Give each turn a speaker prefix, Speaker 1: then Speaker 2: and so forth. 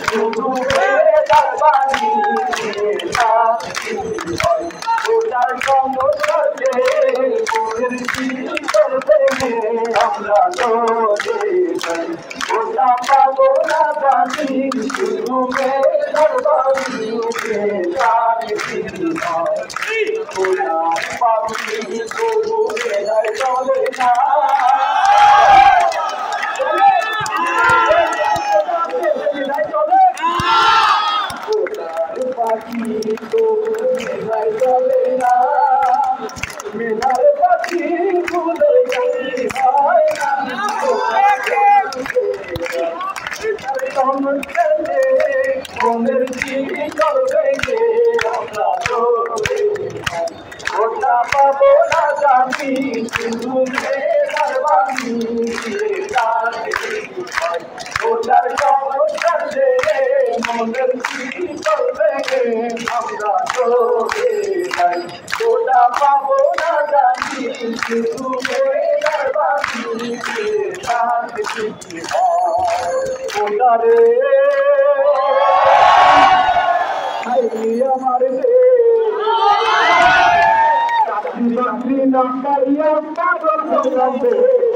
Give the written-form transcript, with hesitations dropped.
Speaker 1: শুধু দরবানি ওটার সমস্যাতে ওদের চিনি করবে আমরা তো ওটা পাবো না জানি শুধু দরবানি ওরা পাবি তবু বেলায় চলে না পাখি তো মেলায় চলে না মেলার পাখি ফুলের গাড়ি হয় না মনের চিনি করবে আমরা তো ওটা পাবো না জানি শুধু দরবানি ওটার সমস্যাতে মনের চিনি করবে আমরা তো ওটা পাবো না জানি শুধু দরবানি ওটারে আমার চাকরি বাকরি না পাইয়া পাগল হয়ে